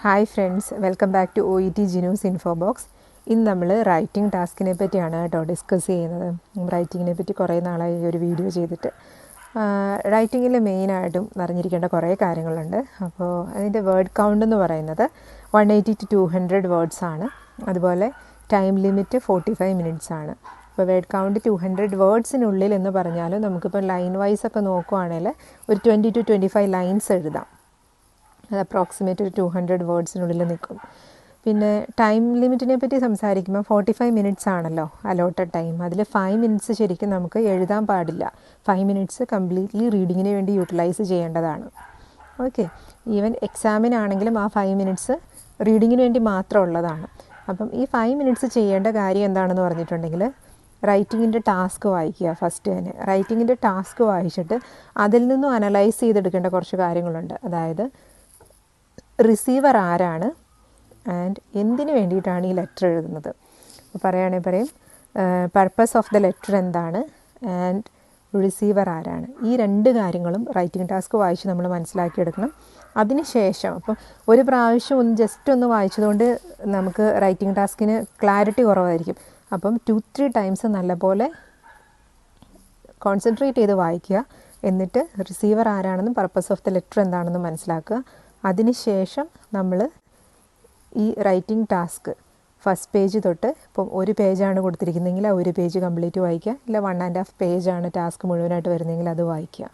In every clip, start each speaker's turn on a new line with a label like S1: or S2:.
S1: Hi friends, welcome back to OET Jinu's info box. ഇന്ന് നമ്മൾ writing ടാസ്കിനെ പറ്റിയാണ് കേട്ടോ ഡിസ്കസ് ചെയ്യുന്നത്. റൈറ്റിങ്ങിനെ പറ്റി കുറേ നാളായി ഒരു വീഡിയോ ചെയ്തിട്ട്. റൈറ്റിങ്ങിൽ മെയിനായിട്ടും അറിഞ്ഞിരിക്കേണ്ട കുറേ കാര്യങ്ങളുണ്ട്. അപ്പോൾ അതിൻ്റെ വേർഡ് കൗണ്ട് എന്ന് പറയുന്നത് 180 to 200 വേർഡ്സ് ആണ്. അതുപോലെ ടൈം ലിമിറ്റ് 45 മിനിറ്റ്സ് ആണ്. അപ്പോൾ വേർഡ് കൗണ്ട് 200 വേർഡ്സിനുള്ളിൽ എന്ന് പറഞ്ഞാലും നമുക്കിപ്പോൾ ലൈൻ വൈസ് ഒക്കെ നോക്കുവാണെങ്കിൽ ഒരു 20 to 25 ലൈൻസ് എഴുതാം. അത് അപ്രോക്സിമേറ്റ് ഒരു 200 വേർഡ്സിനുള്ളിൽ നിൽക്കും. പിന്നെ ടൈം ലിമിറ്റിനെ പറ്റി സംസാരിക്കുമ്പോൾ 45 മിനിറ്റ്സ് ആണല്ലോ അലോട്ടഡ് ടൈം. അതിൽ 5 മിനിറ്റ്സ് ശരിക്കും നമുക്ക് എഴുതാൻ പാടില്ല. 5 മിനിറ്റ്സ് കംപ്ലീറ്റ്ലി റീഡിങ്ങിന് വേണ്ടി യൂട്ടിലൈസ് ചെയ്യേണ്ടതാണ്. ഓക്കെ, ഈവൻ എക്സാമിനാണെങ്കിലും ആ 5 മിനിറ്റ്സ് റീഡിങ്ങിന് വേണ്ടി മാത്രം ഉള്ളതാണ്. അപ്പം ഈ 5 മിനിറ്റ്സ് ചെയ്യേണ്ട കാര്യം എന്താണെന്ന് പറഞ്ഞിട്ടുണ്ടെങ്കിൽ റൈറ്റിങ്ങിൻ്റെ ടാസ്ക് വായിക്കുക. ഫസ്റ്റ് തന്നെ റൈറ്റിങ്ങിൻ്റെ ടാസ്ക് വായിച്ചിട്ട് അതിൽ നിന്നും അനലൈസ് ചെയ്തെടുക്കേണ്ട കുറച്ച് കാര്യങ്ങളുണ്ട്. അതായത് റിസീവർ ആരാണ് ആൻഡ് എന്തിനു വേണ്ടിയിട്ടാണ് ഈ ലെറ്റർ എഴുതുന്നത്. പറയുകയാണെങ്കിൽ പറയും പർപ്പസ് ഓഫ് ദ ലെറ്റർ എന്താണ് ആൻഡ് റിസീവർ ആരാണ്. ഈ രണ്ട് കാര്യങ്ങളും റൈറ്റിംഗ് ടാസ്ക് വായിച്ച് നമ്മൾ മനസ്സിലാക്കിയെടുക്കണം. അതിന് ശേഷം അപ്പം ഒരു പ്രാവശ്യം ജസ്റ്റ് ഒന്ന് വായിച്ചതുകൊണ്ട് നമുക്ക് റൈറ്റിംഗ് ടാസ്കിന് ക്ലാരിറ്റി കുറവായിരിക്കും. അപ്പം 2-3 ടൈംസ് നല്ലപോലെ കോൺസെൻട്രേറ്റ് ചെയ്ത് വായിക്കുക. എന്നിട്ട് റിസീവർ ആരാണെന്നും പർപ്പസ് ഓഫ് ദ ലെറ്റർ എന്താണെന്നും മനസ്സിലാക്കുക. അതിനുശേഷം നമ്മൾ ഈ റൈറ്റിംഗ് ടാസ്ക് ഫസ്റ്റ് പേജ് തൊട്ട് ഇപ്പം ഒരു പേജാണ് കൊടുത്തിരിക്കുന്നതെങ്കിൽ ആ ഒരു പേജ് കംപ്ലീറ്റ് വായിക്കുക. ഇല്ല 1.5 പേജാണ് ടാസ്ക് മുഴുവനായിട്ട് വരുന്നതെങ്കിൽ അത് വായിക്കുക.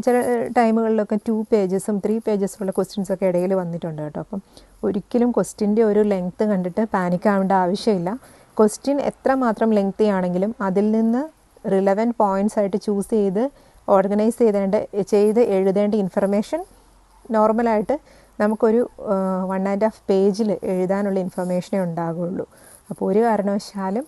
S1: ചില ടൈമുകളിലൊക്കെ 2 പേജസും 3 പേജസുള്ള ക്വസ്റ്റ്യൻസൊക്കെ ഇടയിൽ വന്നിട്ടുണ്ട് കേട്ടോ. അപ്പം ഒരിക്കലും ക്വസ്റ്റ്യൻ്റെ ഒരു ലെങ്ത്ത് കണ്ടിട്ട് പാനിക്കാവേണ്ട ആവശ്യമില്ല. ക്വസ്റ്റ്യൻ എത്രമാത്രം ലെങ്തി ആണെങ്കിലും അതിൽ നിന്ന് റിലവൻറ്റ് പോയിൻറ്റ്സ് ആയിട്ട് ചൂസ് ചെയ്ത് ഓർഗനൈസ് ചെയ്ത് എഴുതേണ്ട ഇൻഫർമേഷൻ നോർമലായിട്ട് നമുക്കൊരു 1.5 പേജിൽ എഴുതാനുള്ള ഇൻഫർമേഷനേ ഉണ്ടാകുള്ളൂ. അപ്പോൾ ഒരു കാരണവശാലും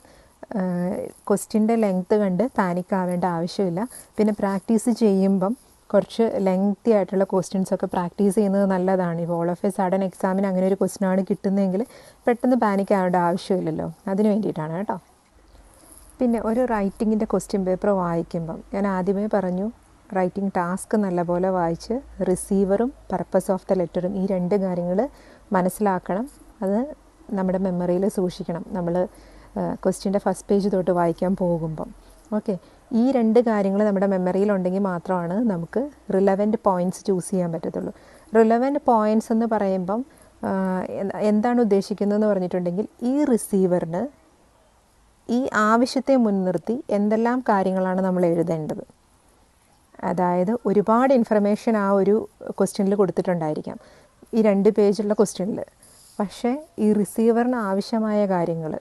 S1: ക്വസ്റ്റ്യൻ്റെ ലെങ്ത്ത് കണ്ട് പാനിക്കാവേണ്ട ആവശ്യമില്ല. പിന്നെ പ്രാക്ടീസ് ചെയ്യുമ്പം കുറച്ച് ലെങ്തി ആയിട്ടുള്ള ക്വസ്റ്റ്യൻസൊക്കെ പ്രാക്ടീസ് ചെയ്യുന്നത് നല്ലതാണ്. ഇപ്പോൾ ഓൾ ഓഫ് എ സഡൻ എക്സാമിന് അങ്ങനെ ഒരു ക്വസ്റ്റ്യനാണ് കിട്ടുന്നതെങ്കിൽ പെട്ടെന്ന് പാനിക്കാവേണ്ട ആവശ്യമില്ലല്ലോ. അതിന് വേണ്ടിയിട്ടാണ് കേട്ടോ. പിന്നെ ഒരു റൈറ്റിങ്ങിൻ്റെ ക്വസ്റ്റ്യൻ പേപ്പർ വായിക്കുമ്പം ഞാൻ ആദ്യമേ പറഞ്ഞു റൈറ്റിംഗ് ടാസ്ക് നല്ലപോലെ വായിച്ച് റിസീവറും പർപ്പസ് ഓഫ് ദ ലെറ്ററും ഈ രണ്ട് കാര്യങ്ങൾ മനസ്സിലാക്കണം. അത് നമ്മുടെ മെമ്മറിയിൽ സൂക്ഷിക്കണം നമ്മൾ ക്വസ്റ്റ്യൻ്റെ ഫസ്റ്റ് പേജ് തൊട്ട് വായിക്കാൻ പോകുമ്പം. ഓക്കെ, ഈ രണ്ട് കാര്യങ്ങൾ നമ്മുടെ മെമ്മറിയിലുണ്ടെങ്കിൽ മാത്രമാണ് നമുക്ക് റിലവൻറ്റ് പോയിൻറ്റ്സ് ചൂസ് ചെയ്യാൻ പറ്റത്തുള്ളൂ. റിലവൻറ്റ് പോയിൻറ്റ്സ് എന്ന് പറയുമ്പം എന്താണ് ഉദ്ദേശിക്കുന്നതെന്ന് പറഞ്ഞിട്ടുണ്ടെങ്കിൽ ഈ റിസീവറിന് ഈ ആവശ്യത്തെ മുൻനിർത്തി എന്തെല്ലാം കാര്യങ്ങളാണ് നമ്മൾ എഴുതേണ്ടത്. അതായത് ഒരുപാട് ഇൻഫർമേഷൻ ആ ഒരു ക്വസ്റ്റ്യനിൽ കൊടുത്തിട്ടുണ്ടായിരിക്കാം, ഈ 2 പേജുള്ള ക്വസ്റ്റ്യനിൽ. പക്ഷേ ഈ റിസീവറിന് ആവശ്യമായ കാര്യങ്ങൾ,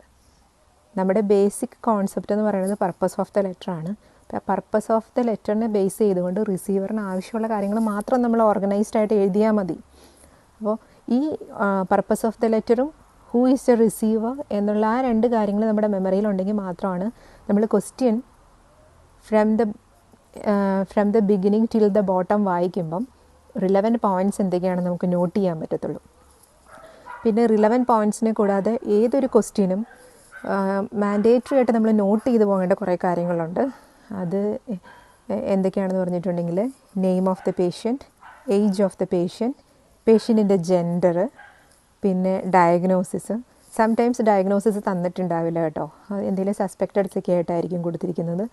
S1: നമ്മുടെ ബേസിക് കോൺസെപ്റ്റ് എന്ന് പറയുന്നത് പർപ്പസ് ഓഫ് ദ ലെറ്റർ ആണ്. അപ്പോൾ പർപ്പസ് ഓഫ് ദ ലെറ്ററിനെ ബേസ് ചെയ്തുകൊണ്ട് റിസീവറിന് ആവശ്യമുള്ള കാര്യങ്ങൾ മാത്രം നമ്മൾ ഓർഗനൈസ്ഡ് ആയിട്ട് എഴുതിയാൽ മതി. അപ്പോൾ ഈ പർപ്പസ് ഓഫ് ദ ലെറ്ററും ഹൂ ഈസ് ദ റിസീവർ എന്നുള്ള ആ 2 കാര്യങ്ങൾ നമ്മുടെ മെമ്മറിയിലുണ്ടെങ്കിൽ മാത്രമാണ് നമ്മൾ question from the beginning till the bottom വായിക്കുമ്പം റിലവൻറ്റ് പോയിൻറ്റ്സ് എന്തൊക്കെയാണെന്ന് നമുക്ക് നോട്ട് ചെയ്യാൻ പറ്റത്തുള്ളൂ. പിന്നെ റിലവൻറ്റ് പോയിൻറ്റ്സിനെ കൂടാതെ ഏതൊരു ക്വസ്റ്റ്യനും മാൻഡേറ്ററി ആയിട്ട് നമ്മൾ നോട്ട് ചെയ്ത് പോകേണ്ട കുറേ കാര്യങ്ങളുണ്ട്. അത് എന്തൊക്കെയാണെന്ന് പറഞ്ഞിട്ടുണ്ടെങ്കിൽ name of the patient, age of the പേഷ്യൻറ്റിൻ്റെ ജെൻഡർ, പിന്നെ ഡയഗ്നോസിസ്. സംടൈംസ് ഡയഗ്നോസിസ് തന്നിട്ടുണ്ടാവില്ല കേട്ടോ. എന്തെങ്കിലും സസ്പെക്റ്റഡ്സ് ഒക്കെ ആയിട്ടായിരിക്കും കൊടുത്തിരിക്കുന്നത്.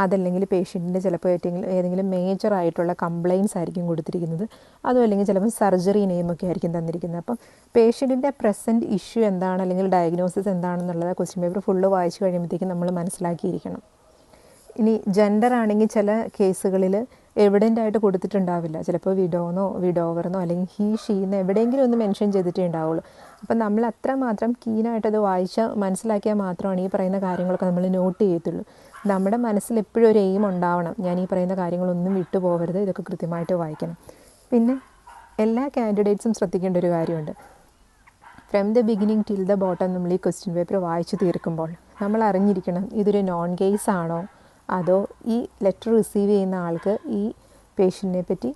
S1: അതല്ലെങ്കിൽ പേഷ്യൻറ്റിൻ്റെ ചിലപ്പോൾ ഏതെങ്കിലും മേജർ ആയിട്ടുള്ള കംപ്ലയിൻസ് ആയിരിക്കും കൊടുത്തിരിക്കുന്നത്. അതും അല്ലെങ്കിൽ ചിലപ്പോൾ സർജറി നെയിമൊക്കെ ആയിരിക്കും തന്നിരിക്കുന്നത്. അപ്പം പേഷ്യൻറ്റിൻ്റെ പ്രസൻറ്റ് ഇഷ്യൂ എന്താണ് അല്ലെങ്കിൽ ഡയഗ്നോസിസ് എന്താണെന്നുള്ളത് ക്വസ്റ്റ്യൻ പേപ്പർ ഫുള്ള് വായിച്ച് കഴിയുമ്പോഴത്തേക്കും നമ്മൾ മനസ്സിലാക്കിയിരിക്കണം. ഇനി ജെൻഡർ ആണെങ്കിൽ ചില കേസുകളിൽ എവിഡൻ്റ് ആയിട്ട് കൊടുത്തിട്ടുണ്ടാവില്ല. ചിലപ്പോൾ വിഡോന്നോ വിഡോവർന്നോ അല്ലെങ്കിൽ ഹീ ഷീന്ന് എവിടെയെങ്കിലും ഒന്ന് മെൻഷൻ ചെയ്തിട്ടേ ഉണ്ടാവുള്ളൂ. അപ്പം നമ്മൾ അത്രമാത്രം കീനായിട്ടത് വായിച്ച് മനസ്സിലാക്കിയാൽ മാത്രമാണ് ഈ പറയുന്ന കാര്യങ്ങളൊക്കെ നമ്മൾ നോട്ട് ചെയ്യത്തുള്ളൂ. നമ്മുടെ മനസ്സിൽ എപ്പോഴും ഒരു എയിം ഉണ്ടാവണം, ഞാൻ ഈ പറയുന്ന കാര്യങ്ങളൊന്നും വിട്ടു പോകരുത്, ഇതൊക്കെ കൃത്യമായിട്ട് വായിക്കണം. പിന്നെ എല്ലാ കാൻഡിഡേറ്റ്സും ശ്രദ്ധിക്കേണ്ട ഒരു കാര്യമുണ്ട്. From the beginning till the bottom നമ്മൾ ഈ ക്വസ്റ്റ്യൻ പേപ്പർ വായിച്ച് തീർക്കുമ്പോൾ നമ്മൾ അറിഞ്ഞിരിക്കണം ഇതൊരു നോൺ കേസ് ആണോ, അതോ ഈ ലെറ്റർ റിസീവ് ചെയ്യുന്ന ആൾക്ക് ഈ പേഷ്യൻറ്റിനെ പറ്റി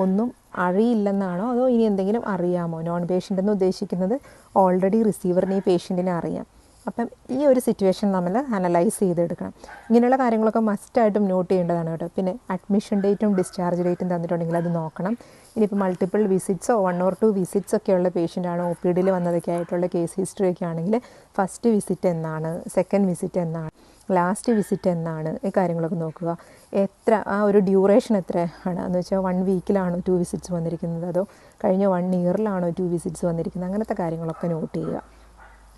S1: ഒന്നും അറിയില്ലെന്നാണോ, അതോ ഇനി എന്തെങ്കിലും അറിയാമോ. നോൺ പേഷ്യൻ്റ് എന്ന് ഉദ്ദേശിക്കുന്നത് ഓൾറെഡി റിസീവറിന് ഈ പേഷ്യൻറ്റിനെ അറിയാം. അപ്പം ഈ ഒരു സിറ്റുവേഷൻ നമ്മൾ അനലൈസ് ചെയ്തെടുക്കണം. ഇങ്ങനെയുള്ള കാര്യങ്ങളൊക്കെ മസ്റ്റായിട്ടും നോട്ട് ചെയ്യേണ്ടതാണ് കേട്ടോ. പിന്നെ അഡ്മിഷൻ ഡേറ്റും ഡിസ്ചാർജ് ഡേറ്റും തന്നിട്ടുണ്ടെങ്കിൽ അത് നോക്കണം. ഇനിയിപ്പോൾ മൾട്ടിപ്പിൾ വിസിറ്റ്സോ 1 or 2 വിസിറ്റ്സ് ഒക്കെ ഉള്ള പേഷ്യൻ്റാണ് ഒ പി ഡിയിൽ വന്നതൊക്കെ ആയിട്ടുള്ള കേസ് ഹിസ്റ്ററി ഒക്കെ ആണെങ്കിൽ ഫസ്റ്റ് വിസിറ്റ് എന്നാണ്, സെക്കൻഡ് വിസിറ്റ് എന്നാണ്, ലാസ്റ്റ് വിസിറ്റ് എന്നാണ്, ഈ കാര്യങ്ങളൊക്കെ നോക്കുക. എത്ര ആ ഒരു ഡ്യൂറേഷൻ എത്ര ആണ് എന്ന് വെച്ചാൽ 1 വീക്കിലാണോ 2 വിസിറ്റ്സ് വന്നിരിക്കുന്നത്, അതോ കഴിഞ്ഞ 1 ഇയറിലാണോ 2 വിസിറ്റ്സ് വന്നിരിക്കുന്നത്, അങ്ങനത്തെ കാര്യങ്ങളൊക്കെ നോട്ട് ചെയ്യുക.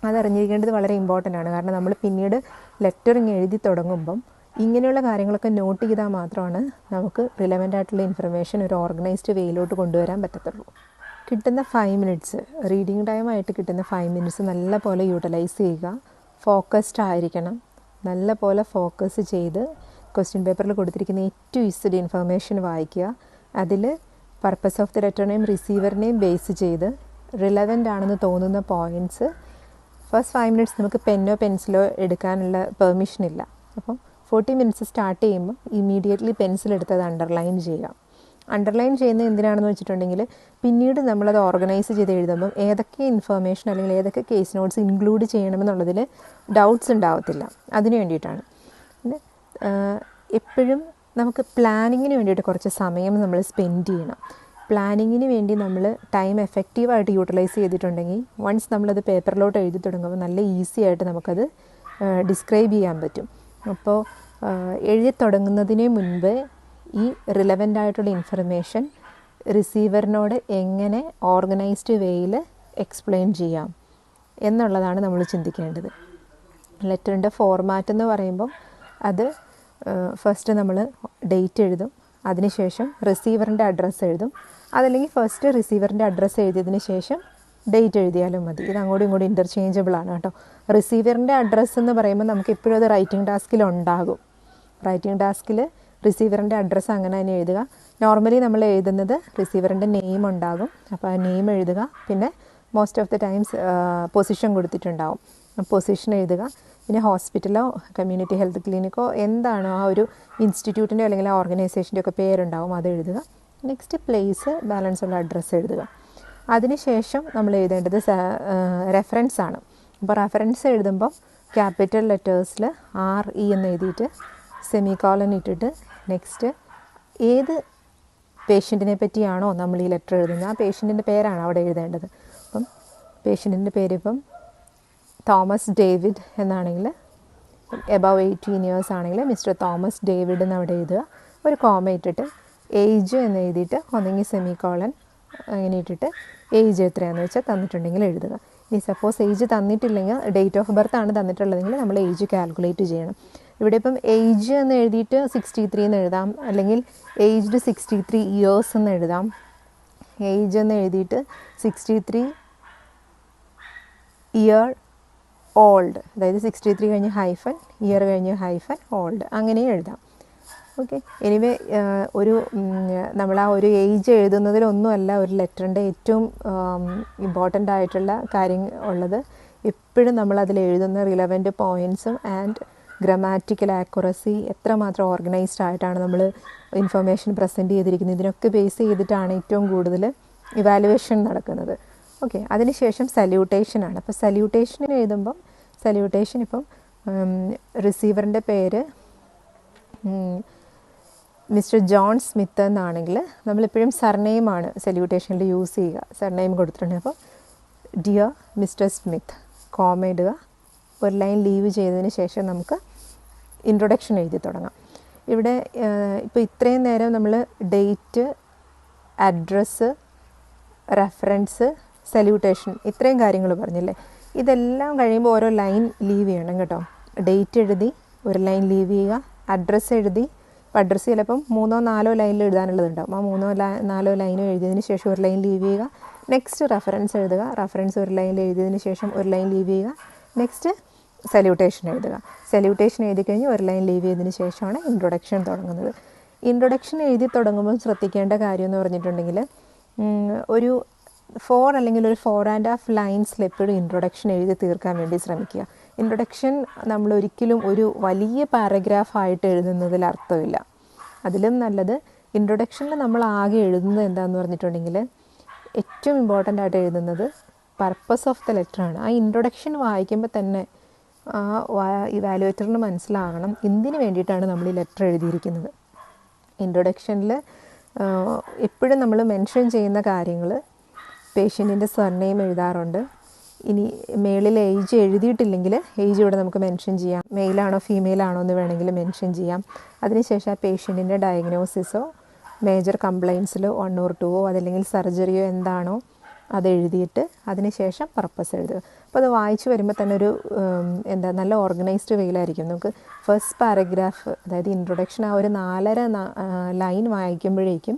S1: അതറിഞ്ഞിരിക്കേണ്ടത് വളരെ ഇമ്പോർട്ടൻ്റ് ആണ്. കാരണം നമ്മൾ പിന്നീട് ലെറ്ററിങ് എഴുതി തുടങ്ങുമ്പം ഇങ്ങനെയുള്ള കാര്യങ്ങളൊക്കെ നോട്ട് ചെയ്താൽ മാത്രമാണ് നമുക്ക് റിലവൻ്റ് ആയിട്ടുള്ള ഇൻഫർമേഷൻ ഒരു ഓർഗനൈസ്ഡ് വേയിലോട്ട് കൊണ്ടുവരാൻ പറ്റത്തുള്ളൂ. കിട്ടുന്ന 5 മിനിറ്റ്സ്, റീഡിങ് ടൈമായിട്ട് കിട്ടുന്ന 5 മിനിറ്റ്സ് നല്ല പോലെ യൂട്ടിലൈസ് ചെയ്യുക. ഫോക്കസ്ഡ് ആയിരിക്കണം. നല്ല പോലെ ഫോക്കസ് ചെയ്ത് ക്വസ്റ്റ്യൻ പേപ്പറിൽ കൊടുത്തിരിക്കുന്ന ഏറ്റവും ഇസ്ഡ് ഇൻഫർമേഷൻ വായിക്കുക. അതിൽ പർപ്പസ് ഓഫ് ദി ലെറ്ററിനെയും റിസീവറിനെയും ബേസ് ചെയ്ത് റിലവൻ്റ് ആണെന്ന് തോന്നുന്ന പോയിൻറ്റ്സ് ഫസ്റ്റ് 5 മിനിറ്റ്സ് നമുക്ക് പെന്നോ പെൻസിലോ എടുക്കാനുള്ള പെർമിഷൻ ഇല്ല. അപ്പം 40 മിനിറ്റ്സ് സ്റ്റാർട്ട് ചെയ്യുമ്പോൾ ഇമ്മീഡിയറ്റ്ലി പെൻസിൽ എടുത്തത് അണ്ടർലൈൻ ചെയ്യുക. അണ്ടർലൈൻ ചെയ്യുന്നത് എന്തിനാണെന്ന് വെച്ചിട്ടുണ്ടെങ്കിൽ പിന്നീട് നമ്മളത് ഓർഗനൈസ് ചെയ്ത് എഴുതുമ്പം ഏതൊക്കെ ഇൻഫർമേഷൻ അല്ലെങ്കിൽ ഏതൊക്കെ കേസ് നോട്ട്സ് ഇൻക്ലൂഡ് ചെയ്യണമെന്നുള്ളതിൽ ഡൗട്ട്സ് ഉണ്ടാവത്തില്ല. അതിന് വേണ്ടിയിട്ടാണ്. പിന്നെ എപ്പോഴും നമുക്ക് പ്ലാനിങ്ങിന് വേണ്ടിയിട്ട് കുറച്ച് സമയം നമ്മൾ സ്പെൻഡ് ചെയ്യണം. പ്ലാനിങ്ങിന് വേണ്ടി നമ്മൾ ടൈം എഫക്റ്റീവായിട്ട് യൂട്ടിലൈസ് ചെയ്തിട്ടുണ്ടെങ്കിൽ വൺസ് നമ്മളത് പേപ്പറിലോട്ട് എഴുതി തുടങ്ങുമ്പോൾ നല്ല ഈസി ആയിട്ട് നമുക്കത് ഡിസ്ക്രൈബ് ചെയ്യാൻ പറ്റും. അപ്പോൾ എഴുതി തുടങ്ങുന്നതിന് മുൻപ് ഈ റിലവൻ്റ് ആയിട്ടുള്ള ഇൻഫർമേഷൻ റിസീവറിനോട് എങ്ങനെ ഓർഗനൈസ്ഡ് വേയിൽ എക്സ്പ്ലെയിൻ ചെയ്യാം എന്നുള്ളതാണ് നമ്മൾ ചിന്തിക്കേണ്ടത്. ലെറ്ററിൻ്റെ ഫോർമാറ്റ് എന്ന് പറയുമ്പം അത് ഫസ്റ്റ് നമ്മൾ ഡേറ്റ് എഴുതും, അതിനുശേഷം റിസീവറിൻ്റെ അഡ്രസ്സ് എഴുതും. അതല്ലെങ്കിൽ ഫസ്റ്റ് റിസീവറിൻ്റെ അഡ്രസ്സ് എഴുതിയതിന് ശേഷം ഡേറ്റ് എഴുതിയാലും മതി. ഇത് അങ്ങോട്ടും ഇങ്ങോട്ടും ഇൻ്റർചേഞ്ചബിൾ ആണ് കേട്ടോ. റിസീവറിൻ്റെ അഡ്രസ്സ് എന്ന് പറയുമ്പോൾ നമുക്ക് എപ്പോഴും അത് റൈറ്റിംഗ് ടാസ്കിൽ ഉണ്ടാകും. റൈറ്റിംഗ് ടാസ്കിൽ റിസീവറിൻ്റെ അഡ്രസ്സ് അങ്ങനെ തന്നെ എഴുതുക. നോർമലി നമ്മൾ എഴുതുന്നത് റിസീവറിൻ്റെ നെയിം ഉണ്ടാകും. അപ്പോൾ ആ നെയിം എഴുതുക. പിന്നെ most of the times position കൊടുത്തിട്ടുണ്ടാവും, പൊസിഷൻ എഴുതുക. പിന്നെ ഹോസ്പിറ്റലോ കമ്മ്യൂണിറ്റി ഹെൽത്ത് ക്ലിനിക്കോ എന്താണോ ആ ഒരു ഇൻസ്റ്റിറ്റ്യൂട്ടിൻ്റെ അല്ലെങ്കിൽ ആ ഓർഗനൈസേഷൻ്റെ ഒക്കെ പേരുണ്ടാവും, അത് എഴുതുക. നെക്സ്റ്റ് പ്ലേസ്, ബാലൻസ് ഉള്ള അഡ്രസ്സ് എഴുതുക. അതിനുശേഷം നമ്മൾ എഴുതേണ്ടത് റെഫറൻസ് ആണ്. അപ്പോൾ റെഫറൻസ് എഴുതുമ്പോൾ ക്യാപിറ്റൽ ലെറ്റേഴ്സിൽ RE എന്ന് എഴുതിയിട്ട് സെമിക്കോളൻ ഇട്ടിട്ട് നെക്സ്റ്റ് ഏത് പേഷ്യൻറ്റിനെ പറ്റിയാണോ നമ്മൾ ഈ ലെറ്റർ എഴുതുന്നത് ആ പേഷ്യൻറ്റിൻ്റെ പേരാണ് അവിടെ എഴുതേണ്ടത്. അപ്പം പേഷ്യൻറ്റിൻ്റെ പേര് ഇപ്പം തോമസ് ഡേവിഡ് എന്നാണെങ്കിൽ എബവ് 18 ഇയേഴ്സ് ആണെങ്കിൽ മിസ്റ്റർ തോമസ് ഡേവിഡ് എന്ന് അവിടെ എഴുതുക. ഒരു കോമ ഇട്ടിട്ട് ഏജ് എന്ന് എഴുതിയിട്ട് ഒന്നെങ്കിൽ സെമിക്കോളൻ അങ്ങനെ ഇട്ടിട്ട് ഏജ് എത്രയാണെന്ന് വെച്ചാൽ തന്നിട്ടുണ്ടെങ്കിൽ എഴുതുക. ഇനി സപ്പോസ് ഏജ് തന്നിട്ടില്ലെങ്കിൽ ഡേറ്റ് ഓഫ് ബർത്ത് ആണ് തന്നിട്ടുള്ളതെങ്കിൽ നമ്മൾ ഏജ് കാൽക്കുലേറ്റ് ചെയ്യണം. ഇവിടെ ഇപ്പം ഏജ് എന്ന് എഴുതിയിട്ട് 63 എന്ന് എഴുതാം, അല്ലെങ്കിൽ ഏജ്ഡ് 63 ഇയേഴ്സ് എന്ന് എഴുതാം. ഏജ് എന്ന് എഴുതിയിട്ട് 63 ഇയർ ഓൾഡ്, അതായത് 63 കഴിഞ്ഞ് ഹൈഫൻ ഇയർ കഴിഞ്ഞ് ഹൈഫൻ ഓൾഡ് അങ്ങനെയും എഴുതാം. ഓക്കെ. എനിവേ ഒരു നമ്മൾ ആ ഒരു ഏജ് എഴുതുന്നതിലൊന്നുമല്ല ഒരു ലെറ്ററിൻ്റെ ഏറ്റവും ഇമ്പോർട്ടൻ്റ് ആയിട്ടുള്ള കാര്യം ഉള്ളത്. എപ്പോഴും നമ്മളതിൽ എഴുതുന്ന റിലവൻ്റ് പോയിൻറ്റ്സും ആൻഡ് ഗ്രമാറ്റിക്കൽ ആക്യുറസി എത്രമാത്രം ഓർഗനൈസ്ഡ് ആയിട്ടാണ് നമ്മൾ ഇൻഫർമേഷൻ പ്രസൻറ്റ് ചെയ്തിരിക്കുന്നത്, ഇതിനൊക്കെ ബേസ് ചെയ്തിട്ടാണ് ഏറ്റവും കൂടുതൽ ഇവാലുവേഷൻ നടക്കുന്നത്. ഓക്കെ. അതിനുശേഷം സല്യൂട്ടേഷനാണ്. അപ്പോൾ സല്യൂട്ടേഷന് എഴുതുമ്പം സല്യൂട്ടേഷൻ ഇപ്പം റിസീവറിൻ്റെ പേര് മിസ്റ്റർ ജോൺ സ്മിത്ത് എന്നാണെങ്കിൽ നമ്മളെപ്പോഴും സർനെയിമാണ് സല്യൂട്ടേഷനിൽ യൂസ് ചെയ്യുക. സർനെയിം കൊടുത്തിട്ടുണ്ടെങ്കിൽ അപ്പോൾ ഡിയർ മിസ്റ്റർ സ്മിത്ത് കോമ ഇടുക. ഒരു ലൈൻ ലീവ് ചെയ്തതിന് ശേഷം നമുക്ക് ഇൻട്രൊഡക്ഷൻ എഴുതി തുടങ്ങാം. ഇവിടെ ഇപ്പോൾ ഇത്രയും നേരം നമ്മൾ ഡേറ്റ്, അഡ്രസ്സ്, റെഫറൻസ്, സല്യൂട്ടേഷൻ ഇത്രയും കാര്യങ്ങൾ പറഞ്ഞില്ലേ. ഇതെല്ലാം കഴിയുമ്പോൾ ഓരോ ലൈൻ ലീവ് ചെയ്യണം കേട്ടോ. ഡേറ്റ് എഴുതി ഒരു ലൈൻ ലീവ് ചെയ്യുക. അഡ്രസ്സ് എഴുതി, അഡ്രസ്സ് ചിലപ്പം 3-4 ലൈനിൽ എഴുതാനുള്ളതുണ്ടാവും. ആ 3-4 ലൈനും എഴുതിയതിന് ശേഷം ഒരു ലൈൻ ലീവ് ചെയ്യുക. നെക്സ്റ്റ് റെഫറൻസ് എഴുതുക. റെഫറൻസ് ഒരു ലൈനിൽ എഴുതിയതിന് ശേഷം ഒരു ലൈൻ ലീവ് ചെയ്യുക. നെക്സ്റ്റ് സല്യൂട്ടേഷൻ എഴുതുക. സല്യൂട്ടേഷൻ എഴുതി കഴിഞ്ഞ് ഒരു ലൈൻ ലീവ് ചെയ്തതിന് ശേഷമാണ് ഇൻട്രൊഡക്ഷൻ തുടങ്ങുന്നത്. ഇൻട്രൊഡക്ഷൻ എഴുതി തുടങ്ങുമ്പോൾ ശ്രദ്ധിക്കേണ്ട കാര്യം എന്ന് പറഞ്ഞിട്ടുണ്ടെങ്കിൽ ഒരു 4 അല്ലെങ്കിൽ ഒരു 4.5 ലൈൻസിൽ എപ്പോഴും ഇൻട്രൊഡക്ഷൻ എഴുതി തീർക്കാൻ വേണ്ടി ശ്രമിക്കുക. ഇൻട്രൊഡക്ഷൻ നമ്മൾ ഒരിക്കലും ഒരു വലിയ പാരഗ്രാഫായിട്ട് എഴുതുന്നതിൽ അർത്ഥമില്ല. അതിലും നല്ലത് ഇൻട്രൊഡക്ഷനിൽ നമ്മൾ ആകെ എഴുതുന്നത് എന്താണെന്ന് പറഞ്ഞിട്ടുണ്ടെങ്കിൽ ഏറ്റവും ഇമ്പോർട്ടൻ്റ് ആയിട്ട് എഴുതുന്നത് പർപ്പസ് ഓഫ് ദ ലെറ്ററാണ്. ആ ഇൻട്രൊഡക്ഷൻ വായിക്കുമ്പോൾ തന്നെ ഇവാലുവേറ്ററിന് മനസ്സിലാകണം എന്തിനു വേണ്ടിയിട്ടാണ് നമ്മൾ ഈ ലെറ്റർ എഴുതിയിരിക്കുന്നത്. ഇൻട്രൊഡക്ഷനിൽ എപ്പോഴും നമ്മൾ മെൻഷൻ ചെയ്യുന്ന കാര്യങ്ങൾ പേഷ്യൻറ്റിൻ്റെ സർനെയിം എഴുതാറുണ്ട്. ഇനി മേളിൽ ഏജ് എഴുതിയിട്ടില്ലെങ്കിൽ ഏജ് ഇവിടെ നമുക്ക് മെൻഷൻ ചെയ്യാം. മെയിലാണോ ഫീമെയിലാണോ എന്ന് വേണമെങ്കിൽ മെൻഷൻ ചെയ്യാം. അതിനുശേഷം ആ പേഷ്യൻറ്റിൻ്റെ ഡയഗ്നോസിസോ മേജർ കംപ്ലയിൻസിലോ 1 or 2 അതല്ലെങ്കിൽ സർജറിയോ എന്താണോ അത് എഴുതിയിട്ട് അതിനുശേഷം പർപ്പസ് എഴുതുക. അപ്പോൾ അത് വായിച്ച് വരുമ്പോൾ തന്നെ ഒരു നല്ല ഓർഗനൈസ്ഡ് വെയിലായിരിക്കും. നമുക്ക് ഫസ്റ്റ് പാരഗ്രാഫ്, അതായത് ഇൻട്രൊഡക്ഷൻ, ആ ഒരു 4.5 ലൈൻ വായിക്കുമ്പോഴേക്കും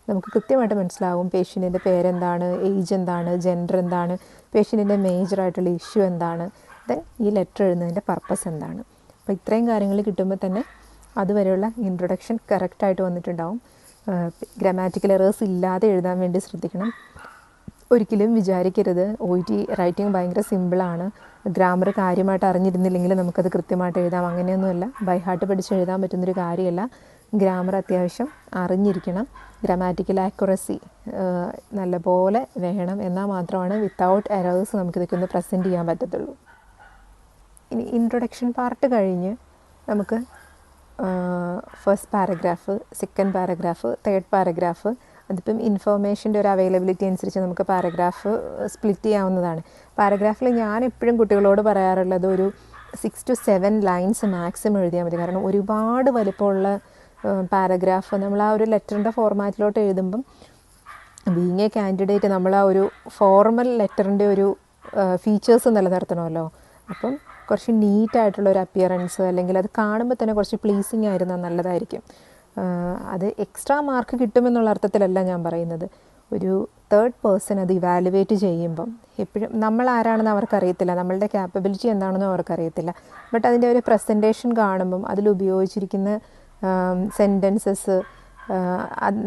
S1: നമുക്ക് കൃത്യമായിട്ട് മനസ്സിലാവും പേഷ്യൻറ്റിൻ്റെ പേരെന്താണ്, ഏജ് എന്താണ്, ജെൻഡർ എന്താണ്, പേഷ്യൻറ്റിൻ്റെ മേജറായിട്ടുള്ള ഇഷ്യൂ എന്താണ്, ദെൻ ഈ ലെറ്റർ എഴുതുന്നതിൻ്റെ പർപ്പസ് എന്താണ്. അപ്പോൾ ഇത്രയും കാര്യങ്ങൾ കിട്ടുമ്പോൾ തന്നെ അതുവരെയുള്ള ഇൻട്രൊഡക്ഷൻ കറക്റ്റായിട്ട് വന്നിട്ടുണ്ടാവും. ഗ്രാമാറ്റിക്കൽ എറേഴ്സ് ഇല്ലാതെ എഴുതാൻ വേണ്ടി ശ്രദ്ധിക്കണം. ഒരിക്കലും വിചാരിക്കരുത് OET റൈറ്റിംഗ് ഭയങ്കര സിമ്പിളാണ്, ഗ്രാമർ കാര്യമായിട്ട് അറിഞ്ഞിരുന്നില്ലെങ്കിൽ നമുക്കത് കൃത്യമായിട്ട് എഴുതാം. അങ്ങനെയൊന്നുമല്ല. ബൈ ഹാർട്ട് പഠിച്ച് എഴുതാൻ പറ്റുന്നൊരു കാര്യമല്ല. ഗ്രാമർ അത്യാവശ്യം അറിഞ്ഞിരിക്കണം. ഗ്രാമാറ്റിക്കൽ ആക്യുറസി നല്ലപോലെ വേണം. എന്നാൽ മാത്രമാണ് വിത്തൗട്ട് എറേഴ്സ് നമുക്കിതൊക്കെ ഒന്ന് പ്രസൻറ്റ് ചെയ്യാൻ പറ്റത്തുള്ളൂ. ഇനി ഇൻട്രൊഡക്ഷൻ പാർട്ട് കഴിഞ്ഞ് നമുക്ക് first paragraph, second paragraph, third paragraph, അതിപ്പം ഇൻഫർമേഷൻ്റെ ഒരു അവൈലബിലിറ്റി അനുസരിച്ച് നമുക്ക് പാരഗ്രാഫ് സ്പ്ലിറ്റ് ചെയ്യാവുന്നതാണ്. പാരഗ്രാഫിൽ ഞാൻ എപ്പോഴും കുട്ടികളോട് പറയാറുള്ളത് ഒരു 6 to 7 ലൈൻസ് മാക്സിമം എഴുതിയാൽ മതി. കാരണം ഒരുപാട് വലിപ്പമുള്ള പാരഗ്രാഫ് നമ്മൾ ആ ഒരു ലെറ്ററിൻ്റെ ഫോർമാറ്റിലോട്ട് എഴുതുമ്പം ബീങ് എ കാൻഡിഡേറ്റ് നമ്മൾ ആ ഒരു ഫോർമൽ ലെറ്ററിൻ്റെ ഒരു ഫീച്ചേഴ്സ് നിലനിർത്തണമല്ലോ. അപ്പം കുറച്ച് നീറ്റായിട്ടുള്ള ഒരു അപ്പിയറൻസ്, അല്ലെങ്കിൽ അത് കാണുമ്പോൾ തന്നെ കുറച്ച് പ്ലീസിങ് ആയിരുന്നാൽ നല്ലതായിരിക്കും. അത് എക്സ്ട്രാ മാർക്ക് കിട്ടുമെന്നുള്ള അർത്ഥത്തിലല്ല ഞാൻ പറയുന്നത്. ഒരു തേർഡ് പേഴ്സൺ അത് ഇവാലുവേറ്റ് ചെയ്യുമ്പം എപ്പോഴും നമ്മൾ ആരാണെന്ന് അവർക്കറിയത്തില്ല, നമ്മളുടെ ക്യാപ്പബിലിറ്റി എന്താണെന്നും അവർക്കറിയത്തില്ല. ബട്ട് അതിൻ്റെ ഒരു പ്രസൻറ്റേഷൻ കാണുമ്പം അതിലുപയോഗിച്ചിരിക്കുന്ന സെൻറ്റൻസസ്,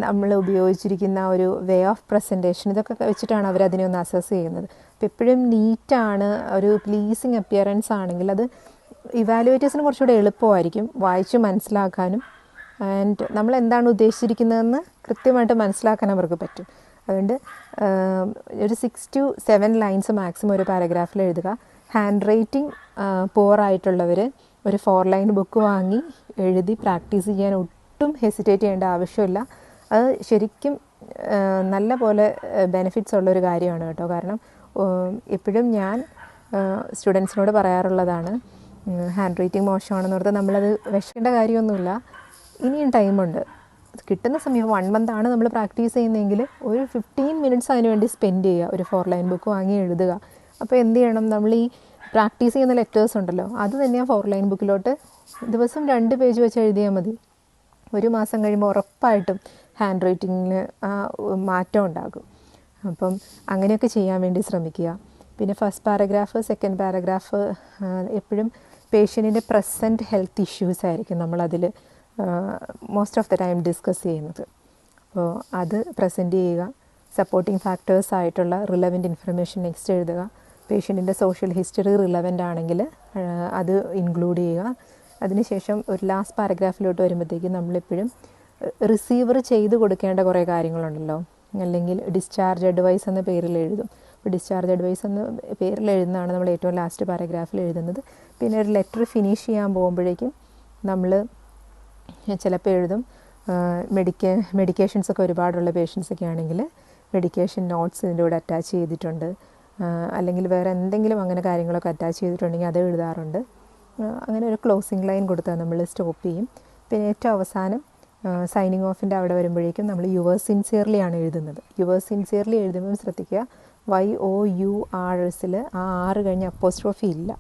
S1: നമ്മൾ ഉപയോഗിച്ചിരിക്കുന്ന ഒരു വേ ഓഫ് പ്രസൻറ്റേഷൻ, ഇതൊക്കെ വെച്ചിട്ടാണ് അവരതിനെ ഒന്ന് അസസ് ചെയ്യുന്നത്. അപ്പോൾ എപ്പോഴും നീറ്റാണ്, ഒരു പ്ലീസിങ് അപ്പിയറൻസ് ആണെങ്കിൽ അത് ഇവാലുവേറ്റേഴ്സിന് കുറച്ചുകൂടെ എളുപ്പമായിരിക്കും വായിച്ച് മനസ്സിലാക്കാനും. ആൻഡ് നമ്മൾ എന്താണ് ഉദ്ദേശിച്ചിരിക്കുന്നതെന്ന് കൃത്യമായിട്ട് മനസ്സിലാക്കാൻ അവർക്ക് പറ്റും. അതുകൊണ്ട് ഒരു 6 to 7 ലൈൻസ് മാക്സിമം ഒരു പാരഗ്രാഫിൽ എഴുതുക. ഹാൻഡ് റൈറ്റിംഗ് പുവറായിട്ടുള്ളവർ ഒരു 4 ലൈൻ ബുക്ക് വാങ്ങി എഴുതി പ്രാക്ടീസ് ചെയ്യാൻ ഒട്ടും ഹെസിറ്റേറ്റ് ചെയ്യേണ്ട ആവശ്യമില്ല. അത് ശരിക്കും നല്ല പോലെ ബെനിഫിറ്റ്സ് ഉള്ളൊരു കാര്യമാണ് കേട്ടോ. കാരണം എപ്പോഴും ഞാൻ സ്റ്റുഡൻസിനോട് പറയാറുള്ളതാണ്, ഹാൻഡ് റൈറ്റിംഗ് മോശമാണെന്ന് ഓർത്ത് നമ്മളത് വിഷക്കേണ്ട കാര്യമൊന്നുമില്ല. ഇനിയും ടൈമുണ്ട്. കിട്ടുന്ന സമയം 1 month ആണ് നമ്മൾ പ്രാക്ടീസ് ചെയ്യുന്നതെങ്കിൽ ഒരു 15 minutes അതിന് വേണ്ടി സ്പെൻഡ് ചെയ്യുക. ഒരു 4 ലൈൻ ബുക്ക് വാങ്ങി എഴുതുക. അപ്പോൾ എന്ത് ചെയ്യണം, നമ്മൾ ഈ പ്രാക്ടീസ് ചെയ്യുന്ന ലെറ്റേഴ്സ് ഉണ്ടല്ലോ, അത് തന്നെ ആ 4 ലൈൻ ബുക്കിലോട്ട് ദിവസം 2 പേജ് വെച്ച് എഴുതിയാൽ മതി. 1 മാസം കഴിയുമ്പോൾ ഉറപ്പായിട്ടും ഹാൻഡ് റൈറ്റിങ്ങിന് മാറ്റം ഉണ്ടാകും. അപ്പം അങ്ങനെയൊക്കെ ചെയ്യാൻ വേണ്ടി ശ്രമിക്കുക. പിന്നെ ഫസ്റ്റ് പാരഗ്രാഫ്, സെക്കൻഡ് പാരഗ്രാഫ് എപ്പോഴും പേഷ്യൻറ്റിൻ്റെ പ്രസൻറ്റ് ഹെൽത്ത് ഇഷ്യൂസ് ആയിരിക്കും നമ്മളതിൽ most of the time discuss ചെയ്യുന്നത്. അപ്പോൾ അത് പ്രസൻറ്റ് ചെയ്യുക. സപ്പോർട്ടിംഗ് ഫാക്ടേഴ്സ് ആയിട്ടുള്ള റിലവൻറ്റ് ഇൻഫർമേഷൻ നെക്സ്റ്റ് എഴുതുക. പേഷ്യൻറ്റിൻ്റെ സോഷ്യൽ ഹിസ്റ്ററി റിലവൻ്റ് ആണെങ്കിൽ അത് ഇൻക്ലൂഡ് ചെയ്യുക. അതിനുശേഷം ഒരു ലാസ്റ്റ് പാരഗ്രാഫിലോട്ട് വരുമ്പോഴത്തേക്കും നമ്മളെപ്പോഴും റിസീവർ ചെയ്ത് കൊടുക്കേണ്ട കുറേ കാര്യങ്ങളുണ്ടല്ലോ, അല്ലെങ്കിൽ ഡിസ്ചാർജ് അഡ്വൈസ് എന്ന പേരിൽ എഴുതും. അപ്പോൾ ഡിസ്ചാർജ് അഡ്വൈസ് എന്ന പേരിൽ എഴുതുന്നതാണ് നമ്മൾ ഏറ്റവും ലാസ്റ്റ് പാരഗ്രാഫിൽ എഴുതുന്നത്. പിന്നെ ഒരു ലെറ്റർ ഫിനിഷ് ചെയ്യാൻ പോകുമ്പോഴേക്കും നമ്മൾ ചിലപ്പോൾ എഴുതും മെഡിക്കേഷൻസൊക്കെ ഒരുപാടുള്ള പേഷ്യൻസൊക്കെ ആണെങ്കിൽ മെഡിക്കേഷൻ നോട്ട്സ് ഇതിൻ്റെ കൂടെ അറ്റാച്ച് ചെയ്തിട്ടുണ്ട്, അല്ലെങ്കിൽ വേറെ എന്തെങ്കിലും അങ്ങനെ കാര്യങ്ങളൊക്കെ അറ്റാച്ച് ചെയ്തിട്ടുണ്ടെങ്കിൽ അത് എഴുതാറുണ്ട്. അങ്ങനെ ഒരു ക്ലോസിംഗ് ലൈൻ കൊടുത്താൽ നമ്മൾ സ്റ്റോപ്പ് ചെയ്യും. പിന്നെ ഏറ്റവും അവസാനം സൈനിങ് ഓഫിൻ്റെ അവിടെ വരുമ്പോഴേക്കും നമ്മൾ യുവേഴ്സ് സിൻസിയർലി ആണ് എഴുതുന്നത്. യുവേഴ്സ് സിൻസിയർലി എഴുതുമ്പം ശ്രദ്ധിക്കുക, YOURSൽ ആ R കഴിഞ്ഞ് അപ്പോസ്ട്രോഫി ഇല്ല.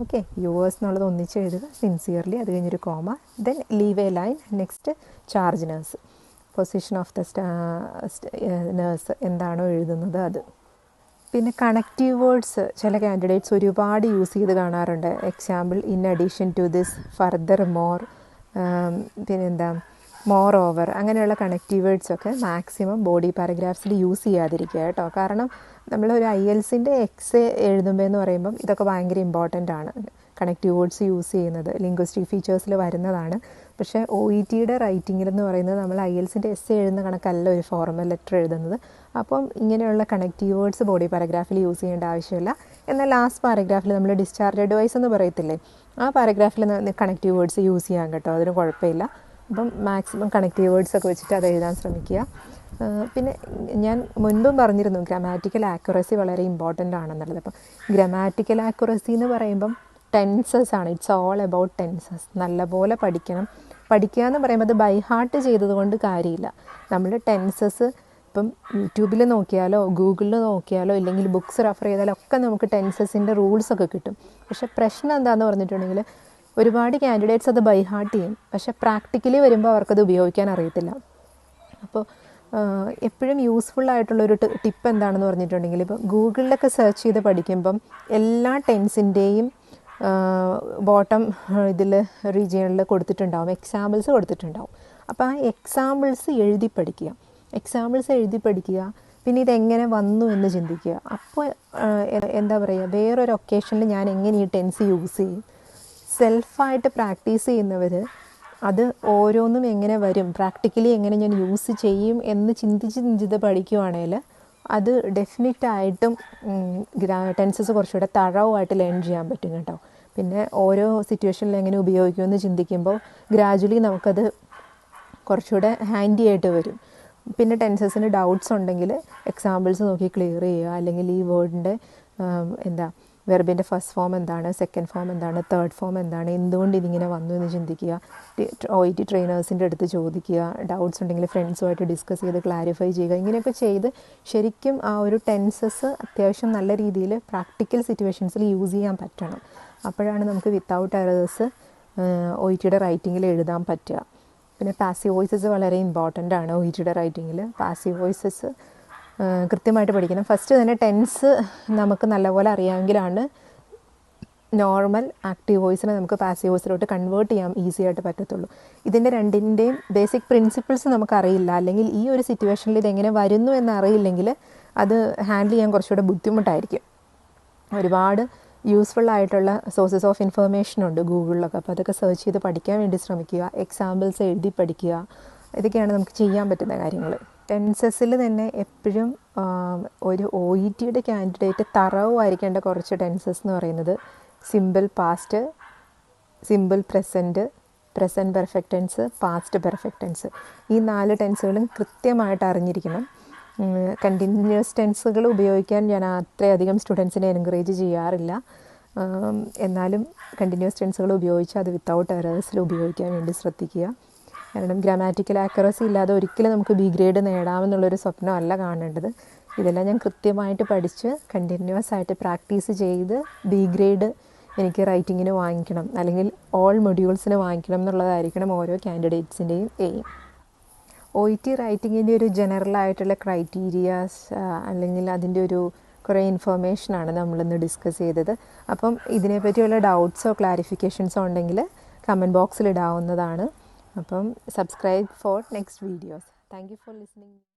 S1: ഓക്കെ, യുവേഴ്സ് എന്നുള്ളത് ഒന്നിച്ച് എഴുതുക, സിൻസിയർലി, അത് കഴിഞ്ഞൊരു comma, then leave a line, next charge nurse, position of the nurse എന്താണോ എഴുതുന്നത് അത്. പിന്നെ കണക്റ്റീവ് വേർഡ്സ് ചില കാൻഡിഡേറ്റ്സ് ഒരുപാട് യൂസ് ചെയ്ത് കാണാറുണ്ട്. Example, in addition to this, furthermore, പിന്നെന്താ മോർ ഓവർ, അങ്ങനെയുള്ള കണക്റ്റീവ് വേർഡ്സൊക്കെ മാക്സിമം ബോഡി പാരഗ്രാഫ്സിൽ യൂസ് ചെയ്യാതിരിക്കുക കേട്ടോ. കാരണം നമ്മളൊരു IELTSൻ്റെ എക്സ് എഴുതുമ്പോൾ എന്ന് പറയുമ്പം ഇതൊക്കെ ഭയങ്കര ഇമ്പോർട്ടൻ്റ് ആണ്. കണക്റ്റീവ് വേർഡ്സ് യൂസ് ചെയ്യുന്നത് ലിംഗ്വിസ്റ്റിക് ഫീച്ചേഴ്സിൽ വരുന്നതാണ്. പക്ഷേ OETയുടെ റൈറ്റിങ്ങിലെന്ന് പറയുന്നത് നമ്മൾ IELTSൻ്റെ എസ് എഴുതുന്ന കണക്കല്ല ഒരു ഫോർമൽ ലെറ്റർ എഴുതുന്നത്. അപ്പം ഇങ്ങനെയുള്ള കണക്റ്റീവ് വേർഡ്സ് ബോഡി പാരഗ്രാഫിൽ യൂസ് ചെയ്യേണ്ട ആവശ്യമില്ല. എന്നാൽ ലാസ്റ്റ് പാരഗ്രാഫിൽ നമ്മൾ ഡിസ്ചാർജ് അഡ്വൈസ് എന്ന് പറയത്തില്ലേ, ആ പാരഗ്രാഫിൽ കണക്റ്റീവ് വേർഡ്സ് യൂസ് ചെയ്യാൻ കേട്ടോ, അതിന് കുഴപ്പമില്ല. അപ്പം മാക്സിമം കണക്റ്റീവ് വേർഡ്സൊക്കെ വെച്ചിട്ട് അത് എഴുതാൻ ശ്രമിക്കുക. പിന്നെ ഞാൻ മുൻപും പറഞ്ഞിരുന്നു ഗ്രാമാറ്റിക്കൽ ആക്യുറസി വളരെ ഇമ്പോർട്ടൻ്റ് ആണെന്നുള്ളത്. അപ്പം ഗ്രാമാറ്റിക്കൽ ആക്യുറസി എന്ന് പറയുമ്പം ടെൻസസ് ആണ്. It's all about tenses. നല്ലപോലെ പഠിക്കണം. പഠിക്കുക എന്ന് പറയുമ്പോൾ അത് ബൈ ഹാർട്ട് ചെയ്തതുകൊണ്ട് കാര്യമില്ല. നമ്മൾ ടെൻസസ് ഇപ്പം യൂട്യൂബിൽ നോക്കിയാലോ ഗൂഗിളിൽ നോക്കിയാലോ ഇല്ലെങ്കിൽ ബുക്സ് റെഫർ ചെയ്താലോ ഒക്കെ നമുക്ക് ടെൻസസിൻ്റെ റൂൾസൊക്കെ കിട്ടും. പക്ഷേ പ്രശ്നം എന്താണെന്ന് പറഞ്ഞിട്ടുണ്ടെങ്കിൽ ഒരുപാട് കാൻഡിഡേറ്റ്സ് അത് ബൈ ഹാർട്ട് ചെയ്യും, പക്ഷേ പ്രാക്ടിക്കലി വരുമ്പോൾ അവർക്കത് ഉപയോഗിക്കാൻ അറിയത്തില്ല. അപ്പോൾ എപ്പോഴും യൂസ്ഫുള്ളായിട്ടുള്ളൊരു ടിപ്പ് എന്താണെന്ന് പറഞ്ഞിട്ടുണ്ടെങ്കിൽ ഇപ്പോൾ ഗൂഗിളിലൊക്കെ സെർച്ച് ചെയ്ത് പഠിക്കുമ്പം എല്ലാ ടെൻസിൻ്റെയും ബോട്ടം ഇതിൽ റീജിയണിൽ കൊടുത്തിട്ടുണ്ടാവും, എക്സാമ്പിൾസ് കൊടുത്തിട്ടുണ്ടാവും. അപ്പോൾ ആ എക്സാമ്പിൾസ് എഴുതി പഠിക്കുക. പിന്നെ ഇതെങ്ങനെ വന്നു എന്ന് ചിന്തിക്കുക. അപ്പോൾ എന്താ പറയുക, വേറൊരു ഒക്കേഷനിൽ ഞാൻ എങ്ങനെ ഈ ടെൻസ് യൂസ് ചെയ്യും. സെൽഫായിട്ട് പ്രാക്ടീസ് ചെയ്യുന്നവർ അത് ഓരോന്നും എങ്ങനെ വരും, പ്രാക്ടിക്കലി എങ്ങനെ ഞാൻ യൂസ് ചെയ്യും എന്ന് ചിന്തിച്ച് പഠിക്കുവാണെങ്കിൽ അത് ഡെഫിനറ്റായിട്ടും ടെൻസസ് കുറച്ചുകൂടെ തഴവായിട്ട് ലേൺ ചെയ്യാൻ പറ്റും കേട്ടോ. പിന്നെ ഓരോ സിറ്റുവേഷനിൽ എങ്ങനെ ഉപയോഗിക്കുമെന്ന് ചിന്തിക്കുമ്പോൾ ഗ്രാജുവലി നമുക്കത് കുറച്ചുകൂടെ ഹാൻഡി ആയിട്ട് വരും. പിന്നെ ടെൻസസിന് ഡൗട്ട്സ് ഉണ്ടെങ്കിൽ എക്സാമ്പിൾസ് നോക്കി ക്ലിയർ ചെയ്യുക. അല്ലെങ്കിൽ ഈ വേർഡിൻ്റെ വെർബിൻ്റെ ഫസ്റ്റ് ഫോം എന്താണ്, സെക്കൻഡ് ഫോം എന്താണ്, തേർഡ് ഫോം എന്താണ്, എന്തുകൊണ്ട് ഇതിങ്ങനെ വന്നു എന്ന് ചിന്തിക്കുക. OET ട്രെയിനേഴ്സിൻ്റെ അടുത്ത് ചോദിക്കുക. ഡൗട്ട്സ് ഉണ്ടെങ്കിൽ ഫ്രണ്ട്സുമായിട്ട് ഡിസ്കസ് ചെയ്ത് ക്ലാരിഫൈ ചെയ്യുക. ഇങ്ങനെയൊക്കെ ചെയ്ത് ശരിക്കും ആ ഒരു ടെൻസസ് അത്യാവശ്യം നല്ല രീതിയിൽ പ്രാക്ടിക്കൽ സിറ്റുവേഷൻസിൽ യൂസ് ചെയ്യാൻ പറ്റണം. അപ്പോഴാണ് നമുക്ക് വിത്തൗട്ട് എറേഴ്സ് OETയുടെ റൈറ്റിങ്ങിൽ എഴുതാൻ പറ്റുക. പിന്നെ പാസീവ് വോയിസസ് വളരെ ഇമ്പോർട്ടൻ്റ് ആണ് OETയുടെ റൈറ്റിങ്ങിൽ. പാസീവ് വോയിസസ് കൃത്യമായിട്ട് പഠിക്കണം. ഫസ്റ്റ് തന്നെ ടെൻസ് നമുക്ക് നല്ലപോലെ അറിയാമെങ്കിലാണ് നോർമൽ ആക്റ്റീവ് വോയിസിനെ നമുക്ക് പാസീവ് വോയിസിലോട്ട് കൺവേർട്ട് ചെയ്യാൻ ഈസി ആയിട്ട് പറ്റത്തുള്ളൂ. ഇതിൻ്റെ രണ്ടിൻ്റെയും ബേസിക് പ്രിൻസിപ്പിൾസ് നമുക്കറിയില്ല, അല്ലെങ്കിൽ ഈ ഒരു സിറ്റുവേഷനിൽ ഇതെങ്ങനെ വരുന്നു എന്നറിയില്ലെങ്കിൽ അത് ഹാൻഡിൽ ചെയ്യാൻ കുറച്ചുകൂടെ ബുദ്ധിമുട്ടായിരിക്കും. ഒരുപാട് യൂസ്ഫുള്ളായിട്ടുള്ള സോഴ്സസ് ഓഫ് ഇൻഫർമേഷൻ ഉണ്ട് ഗൂഗിളിലൊക്കെ. അപ്പോൾ അതൊക്കെ സെർച്ച് ചെയ്ത് പഠിക്കാൻ വേണ്ടി ശ്രമിക്കുക. എക്സാമ്പിൾസ് എഴുതി പഠിക്കുക. ഇതൊക്കെയാണ് നമുക്ക് ചെയ്യാൻ പറ്റുന്ന കാര്യങ്ങൾ. ടെൻസസിൽ തന്നെ എപ്പോഴും ഒരു OETയുടെ കാൻഡിഡേറ്റ് തറവായിരിക്കേണ്ട കുറച്ച് ടെൻസസ് എന്ന് പറയുന്നത് simple past, simple present, present perfect tense, past perfect tense. ഈ 4 ടെൻസുകളും കൃത്യമായിട്ട് അറിഞ്ഞിരിക്കണം. കണ്ടിന്യൂസ് ടെൻസുകൾ ഉപയോഗിക്കാൻ ഞാൻ അത്രയധികം സ്റ്റുഡൻസിനെ എൻകറേജ് ചെയ്യാറില്ല. എന്നാലും കണ്ടിന്യൂസ് ടെൻസുകൾ ഉപയോഗിച്ച് അത് വിത്തൗട്ട് എറേഴ്സിൽ ഉപയോഗിക്കാൻ വേണ്ടി ശ്രദ്ധിക്കുക. കാരണം ഗ്രാമാറ്റിക്കൽ ആക്യുറസി ഇല്ലാതെ ഒരിക്കലും നമുക്ക് B ഗ്രേഡ് നേടാമെന്നുള്ളൊരു സ്വപ്നമല്ല കാണേണ്ടത്. ഇതെല്ലാം ഞാൻ കൃത്യമായിട്ട് പഠിച്ച് കണ്ടിന്യൂസ് ആയിട്ട് പ്രാക്ടീസ് ചെയ്ത് B ഗ്രേഡ് എനിക്ക് റൈറ്റിങ്ങിന് വാങ്ങിക്കണം, അല്ലെങ്കിൽ ഓൾ മൊഡ്യൂൾസിന് വാങ്ങിക്കണം എന്നുള്ളതായിരിക്കണം ഓരോ കാൻഡിഡേറ്റ്സിൻ്റെയും എയിം. OET റൈറ്റിങ്ങിൻ്റെ ഒരു ജനറലായിട്ടുള്ള ക്രൈറ്റീരിയാസ് അല്ലെങ്കിൽ അതിൻ്റെ ഒരു കുറേ ഇൻഫർമേഷനാണ് നമ്മളിന്ന് ഡിസ്കസ് ചെയ്തത്. അപ്പം ഇതിനെപ്പറ്റിയുള്ള ഡൗട്ട്സോ ക്ലാരിഫിക്കേഷൻസോ ഉണ്ടെങ്കിൽ കമൻറ്റ് ബോക്സിൽ ഇടാവുന്നതാണ്. അപ്പം subscribe for next videos. Thank you for listening.